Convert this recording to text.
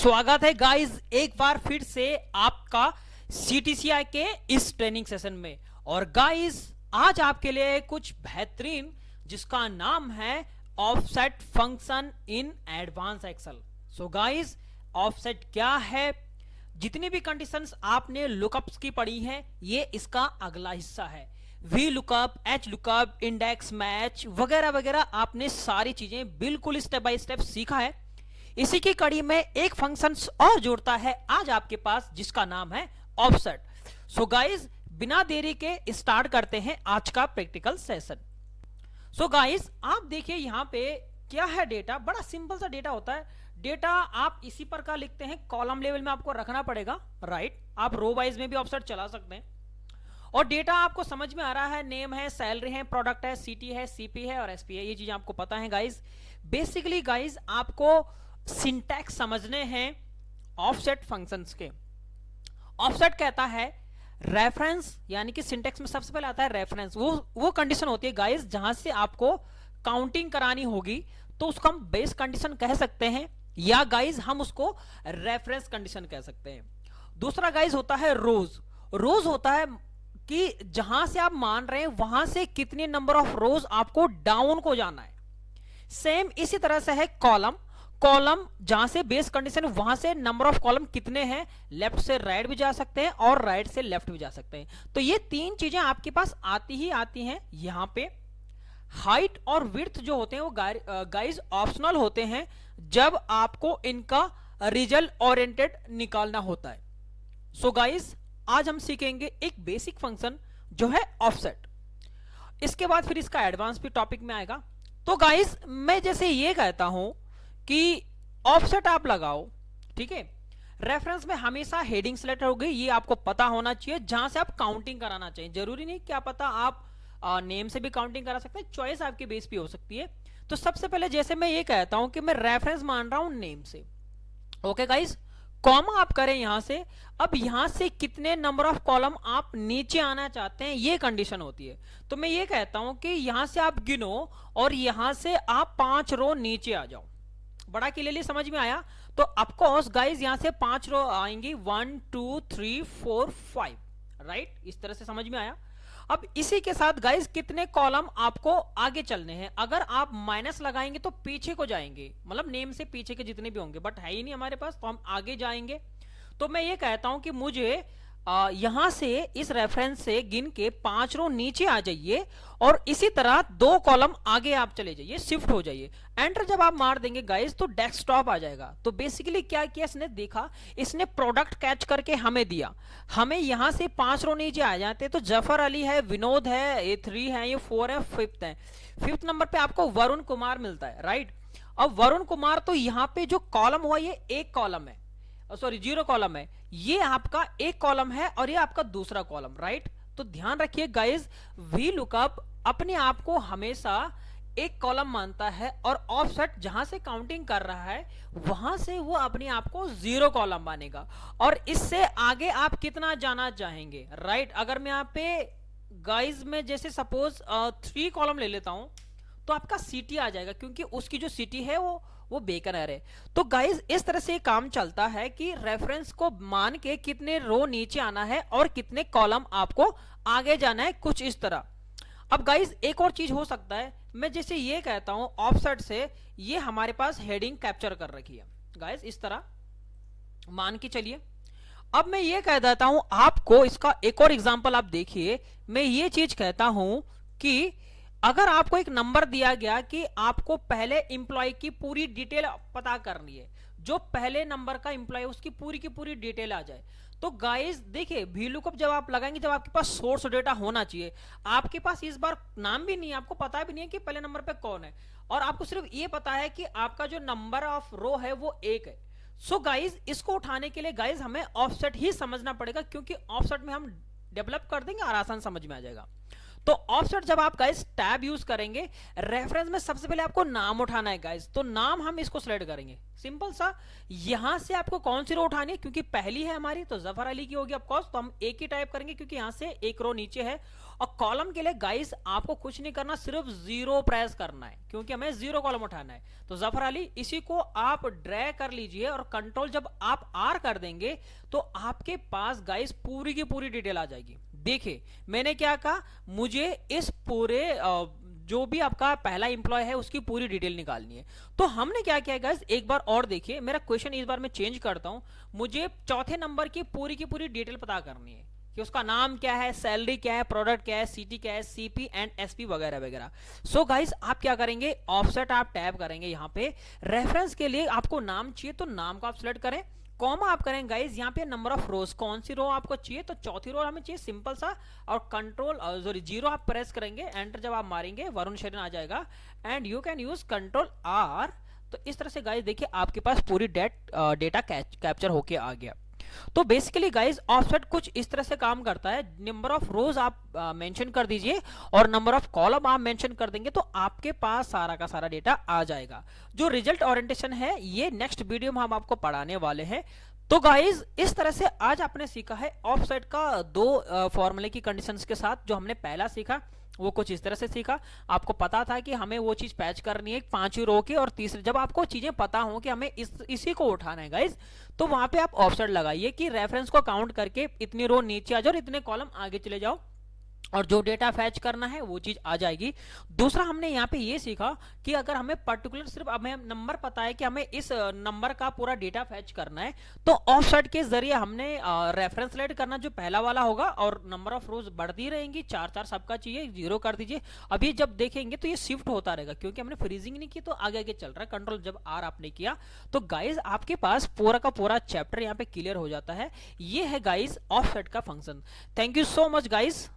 स्वागत है गाइस एक बार फिर से आपका CTCI के इस ट्रेनिंग सेशन में। और गाइस आज आपके लिए कुछ बेहतरीन जिसका नाम है offset function in advance Excel. So guys offset क्या है, जितनी भी कंडीशंस आपने लुकअप्स की पढ़ी हैं ये इसका अगला हिस्सा है। V lookup, H lookup, index match वगैरह वगैरह आपने सारी चीजें बिल्कुल स्टेप बाय स्टेप सीखा है। इसी की कड़ी में एक फंक्शन और जुड़ता है आज आपके पास जिसका नाम है ऑफसेट। सो गाइस बिना देरी के स्टार्ट करते हैं आज का प्रैक्टिकल सेशन। सो गाइस आप देखिए यहाँ पे क्या है, डेटा बड़ा सिंपल सा डेटा होता है। डेटा आप इसी प्रकार लिखते हैं, कॉलम लेवल में आपको रखना पड़ेगा, राइट। आप रो वाइज में भी ऑफसेट चला सकते हैं। और डेटा आपको समझ में आ रहा है, नेम है, सैलरी है, प्रोडक्ट है, सीटी है, सीपी है और एसपी है, ये चीज आपको पता है गाइस। बेसिकली गाइस आपको सिंटैक्स समझने हैं ऑफसेट फंक्शंस के। ऑफसेट कहता है रेफरेंस, यानी कि सिंटैक्स में सबसे पहले आता है रेफरेंस। वो कंडीशन होती है गाइस जहां से आपको काउंटिंग करानी होगी, तो उसको हम बेस कंडीशन कह सकते हैं या गाइस हम उसको रेफरेंस कंडीशन कह सकते हैं। दूसरा गाइस होता है रोज। रोज होता है कि जहां से आप मान रहे हैं वहां से कितने नंबर ऑफ रोज आपको डाउन को जाना है। सेम इसी तरह से है कॉलम। कॉलम जहां से बेस कंडीशन वहां से नंबर ऑफ कॉलम कितने हैं, लेफ्ट से राइट भी जा सकते हैं और राइट से लेफ्ट भी जा सकते हैं। तो ये तीन चीजें आपके पास आती ही आती हैं। यहां पे हाइट और विड्थ जो होते हैं वो गाइस ऑप्शनल होते हैं जब आपको इनका रिजल्ट ओरिएंटेड निकालना होता है। सो गाइस आज हम सीखेंगे एक बेसिक फंक्शन जो है ऑफसेट। इसके बाद फिर इसका एडवांस भी टॉपिक में आएगा। तो गाइस मैं जैसे ये कहता हूं कि ऑफसेट आप लगाओ, ठीक है। रेफरेंस में हमेशा हेडिंग सेलेक्ट होगी, ये आपको पता होना चाहिए, जहां से आप काउंटिंग कराना चाहिए। जरूरी नहीं क्या पता आप नेम से भी काउंटिंग करा सकते हैं, चॉइस आपके बेस पे हो सकती है। तो सबसे पहले जैसे मैं ये कहता हूं कि मैं रेफरेंस मान रहा हूं नेम से, ओके गाइस। कॉमा आप करें यहां से। अब यहां से कितने नंबर ऑफ कॉलम आप नीचे आना चाहते हैं ये कंडीशन होती है। तो मैं ये कहता हूं कि यहां से आप गिनो और यहां से आप 5 रो नीचे आ जाओ। बड़ा क्लियरली समझ में आया? तो ऑफकोर्स गाइस यहां से 5 रो आएंगी, 1 2 3 4 5, राइट। इस तरह से समझ में आया। अब इसी के साथ गाइस कितने कॉलम आपको आगे चलने हैं। अगर आप माइनस लगाएंगे तो पीछे को जाएंगे, मतलब नेम से पीछे के जितने भी होंगे, बट है ही नहीं हमारे पास तो हम आगे जाएंगे। तो मैं ये कहता हूं कि मुझे यहां से इस रेफरेंस से गिन के 5 रो नीचे आ जाइए और इसी तरह 2 कॉलम आगे आप चले जाइए, शिफ्ट हो जाइए। एंटर जब आप मार देंगे गाइस तो डेस्कटॉप आ जाएगा। तो बेसिकली क्या किया इसने, देखा इसने प्रोडक्ट कैच करके हमें दिया। हमें यहां से 5 रो नीचे आ जाते तो जफर अली है, विनोद है, ये 3 है, ये 4 है, 5th है। 5th नंबर पे आपको वरुण कुमार मिलता है, राइट। अब वरुण कुमार तो यहाँ पे जो कॉलम हुआ ये एक कॉलम है, सॉरी 0 कॉलम है, ये आपका एक कॉलम है और ये आपका दूसरा कॉलम, राइट। तो ध्यान रखिए गाइस वी लुकअप अपने आप को हमेशा एक कॉलम मानता है और ऑफसेट जहां से काउंटिंग कर रहा है वहां से वो अपने आप को 0 कॉलम मानेगा। और इससे आगे आप कितना जाना चाहेंगे, राइट। अगर मैं यहाँ पे गाइस में जैसे सपोज 3 कॉलम ले लेता हूं तो आपका सीटी आ जाएगा, क्योंकि उसकी जो सीटी है वो बेकनर है। तो गाइस इस तरह से काम चलता है कि रेफरेंस को मान के कितने रो नीचे आना है और कितने कॉलम आपको आगे जाना है, कुछ इस तरह। अब गाइस एक और चीज हो सकता है, मैं जैसे ये कहता हूं ऑफसेट से ये हमारे पास हेडिंग कैप्चर कर रखी है गाइस, इस तरह मान के चलिए। अब मैं ये कह देता हूं आपको, इसका एक और एग्जांपल आप देखिए। मैं ये चीज कहता हूं कि अगर आपको एक नंबर दिया गया कि आपको पहले इंप्लॉय की पूरी डिटेल पता करनी है, जो पहले नंबर का इंप्लॉय उसकी पूरी की पूरी डिटेल आ जाए, तो गाइस देखिए VLOOKUP जब आप लगाएंगे, जब आपके पास सोर्स डेटा होना चाहिए, आपके पास इस बार नाम भी नहीं है, आपको पता भी नहीं है कि पहले नंबर पे कौन है, और आपको सिर्फ ये पता है कि आपका जो नंबर ऑफ रो है वो 1 है। सो गाइस इसको उठाने के लिए गाइस हमें ऑफसेट ही समझना पड़ेगा, क्योंकि ऑफसेट में हम डेवलप कर देंगे और आसान समझ में आ जाएगा। तो ऑफसेट जब आप गाइस टैब यूज करेंगे, रेफरेंस में सबसे पहले आपको नाम उठाना है गाइस। तो नाम हम इसको सिलेक्ट करेंगे, सिंपल सा। यहां से आपको कौन सी रो उठानी है, क्योंकि पहली है हमारी तो जफर अली की होगी ऑफकोर्स, तो हम एक ही टाइप करेंगे क्योंकि यहां से एक रो नीचे है। और कॉलम के लिए गाइस आपको कुछ नहीं करना, सिर्फ 0 प्रेस करना है क्योंकि हमें 0 कॉलम उठाना है। तो जफर अली इसी को आप ड्रैग कर लीजिए और कंट्रोल जब आप आर कर देंगे तो आपके पास गाइस पूरी की पूरी डिटेल आ जाएगी। देखिए मैंने क्या कहा, मुझे इस पूरे जो भी आपका पहला इंप्लॉय है उसकी पूरी डिटेल निकालनी है। तो हमने क्या किया गाइस, एक बार और देखिए, मेरा क्वेश्चन इस बार मैं चेंज करता हूं। मुझे चौथे नंबर की पूरी डिटेल पता करनी है कि उसका नाम क्या है, सैलरी क्या है, प्रोडक्ट क्या है, सीटी क्या है, सीपी एंड एसपी वगैरह वगैरह। सो गाइस आप क्या करेंगे, ऑफसेट आप टैब करेंगे, यहां पे रेफरेंस के लिए आपको नाम चाहिए तो नाम को आप सिलेक्ट करें, कॉमा आप करें गाइस यहाँ पे नंबर ऑफ रोज, कौन सी रो आपको चाहिए, तो चौथी रो हमें चाहिए, सिंपल सा। और कंट्रोल सॉरी 0 आप प्रेस करेंगे, एंटर जब आप मारेंगे वरुण शरीन आ जाएगा and you can use control R. तो इस तरह से गाइस देखिए आपके पास पूरी डेटा कैप्चर होके आ गया। तो बेसिकली गाइस ऑफसेट कुछ इस तरह से काम करता है, नंबर ऑफ रोज आप मेंशन कर दीजिए और नंबर ऑफ कॉलम आप मेंशन कर देंगे तो आपके पास सारा का सारा डेटा आ जाएगा। जो रिजल्ट ओरिएंटेशन है ये नेक्स्ट वीडियो में हम आपको पढ़ाने वाले हैं। तो गाइस इस तरह से आज आपने सीखा है ऑफसेट का 2 फॉर्मूले की कंडीशंस के साथ। जो हमने पहला सीखा वो कुछ इस तरह से सीखा, आपको पता था कि हमें वो चीज पैच करनी है 5 रो की, और तीसरे जब आपको चीजें पता हो कि हमें इसी को उठाना है गाइस, तो वहां पे आप ऑफसेट लगाइए कि रेफरेंस को काउंट करके इतनी रो नीचे आ जाओ और इतने कॉलम आगे चले जाओ और जो डेटा फैच करना है वो चीज आ जाएगी। दूसरा हमने यहाँ पे ये सीखा कि अगर हमें पर्टिकुलर सिर्फ हमें नंबर पता है कि हमें इस नंबर का पूरा डेटा फैच करना है, तो ऑफसेट के जरिए हमने रेफरेंस सेलेक्ट करना जो पहला वाला होगा और नंबर ऑफ रोज बढ़ती रहेंगी, 4 सबका चाहिए, 0 कर दीजिए। अभी जब देखेंगे तो ये शिफ्ट होता रहेगा क्योंकि हमने फ्रीजिंग नहीं की तो आगे आगे चल रहा है, कंट्रोल जब आर आपने किया तो गाइज आपके पास पूरा का पूरा चैप्टर यहाँ पे क्लियर हो जाता है। ये है गाइज ऑफसेट का function. Thank you so much guys.